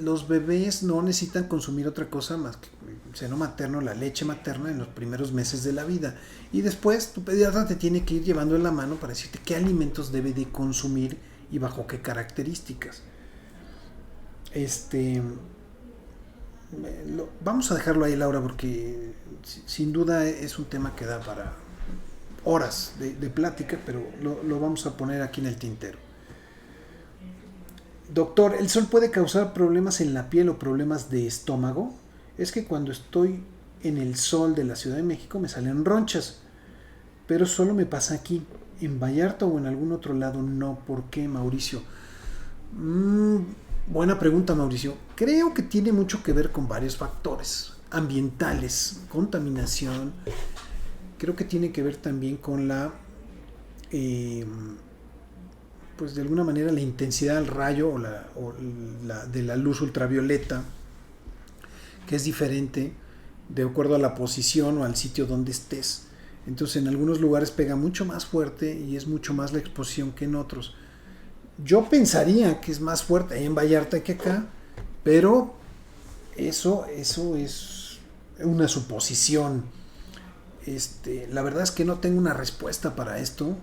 los bebés no necesitan consumir otra cosa más que el seno materno, la leche materna en los primeros meses de la vida. Y después tu pediatra te tiene que ir llevando en la mano para decirte qué alimentos debe de consumir y bajo qué características. Vamos a dejarlo ahí, Laura, porque sin duda es un tema que da para horas de plática, pero lo vamos a poner aquí en el tintero. Doctor, ¿el sol puede causar problemas en la piel o problemas de estómago? Es que cuando estoy en el sol de la Ciudad de México me salen ronchas, pero solo me pasa aquí. En Vallarta o en algún otro lado no. ¿Por qué, Mauricio? Buena pregunta, Mauricio. Creo que tiene mucho que ver con varios factores ambientales, contaminación. Creo que tiene que ver también con pues de alguna manera la intensidad del rayo de la luz ultravioleta, que es diferente de acuerdo a la posición o al sitio donde estés. Entonces en algunos lugares pega mucho más fuerte y es mucho más la exposición que en otros. Yo pensaría que es más fuerte ahí en Vallarta que acá, pero eso es una suposición. La verdad es que no tengo una respuesta para esto.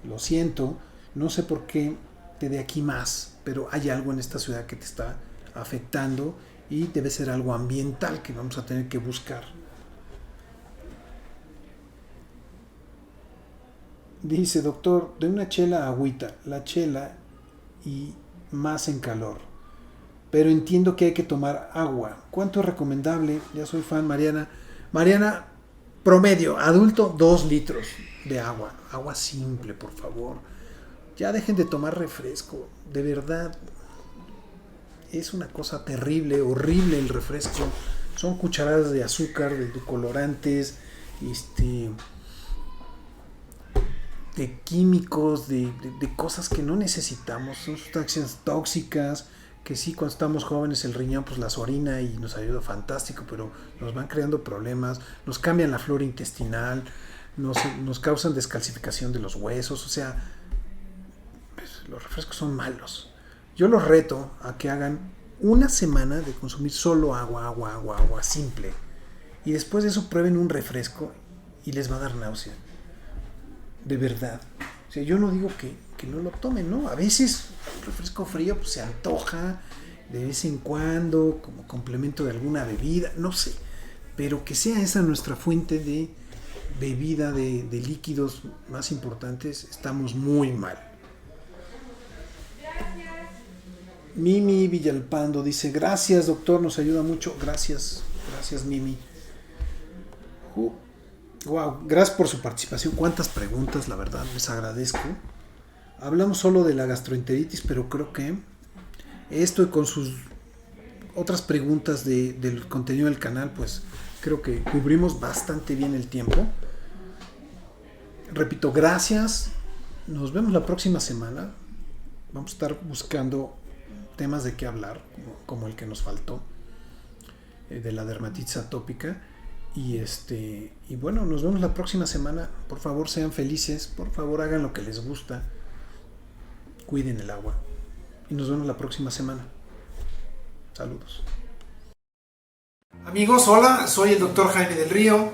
Lo siento. No sé por qué te dé aquí más, pero hay algo en esta ciudad que te está afectando y debe ser algo ambiental que vamos a tener que buscar. Dice, doctor, de una chela a agüita, la chela y más en calor. Pero entiendo que hay que tomar agua. ¿Cuánto es recomendable? Ya soy fan, Mariana. Mariana, promedio, adulto, 2 litros de agua. Agua simple, por favor. Ya dejen de tomar refresco. De verdad, es una cosa terrible, horrible el refresco. Son cucharadas de azúcar, de colorantes, de químicos, de cosas que no necesitamos. Son sustancias tóxicas que sí, cuando estamos jóvenes el riñón pues las orina y nos ayuda fantástico, pero nos van creando problemas, nos cambian la flora intestinal, nos causan descalcificación de los huesos. O sea, pues, los refrescos son malos. Yo los reto a que hagan una semana de consumir solo agua simple, y después de eso prueben un refresco y les va a dar náusea. De verdad. O sea, yo no digo que no lo tomen, ¿no? A veces un refresco frío pues, se antoja de vez en cuando, como complemento de alguna bebida, no sé. Pero que sea esa nuestra fuente de bebida, de líquidos más importantes, estamos muy mal. Mimi Villalpando dice, gracias doctor, nos ayuda mucho. Gracias Mimi. Wow, gracias por su participación. Cuántas preguntas, la verdad, les agradezco. Hablamos solo de la gastroenteritis, pero creo que esto y con sus otras preguntas del contenido del canal, pues creo que cubrimos bastante bien el tiempo. Repito, gracias. Nos vemos la próxima semana. Vamos a estar buscando temas de qué hablar, como el que nos faltó, de la dermatitis atópica. Y bueno, nos vemos la próxima semana. Por favor, sean felices. Por favor, hagan lo que les gusta. Cuiden el agua. Y nos vemos la próxima semana. Saludos. Amigos, hola. Soy el doctor Jaime del Río.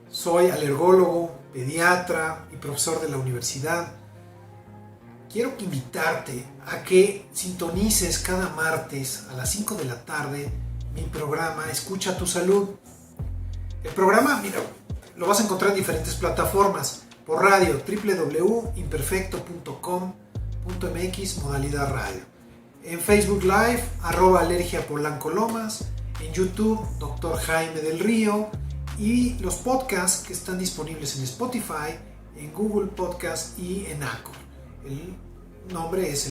Soy alergólogo, pediatra y profesor de la universidad. Quiero invitarte a que sintonices cada martes a las 5 de la tarde mi programa Escucha tu Salud. El programa, mira, lo vas a encontrar en diferentes plataformas. Por radio, www.imperfecto.com.mx, modalidad radio. En Facebook Live, @alergiapolanco-lomas. En YouTube, Dr. Jaime del Río. Y los podcasts que están disponibles en Spotify, en Google Podcast y en Anchor. El nombre es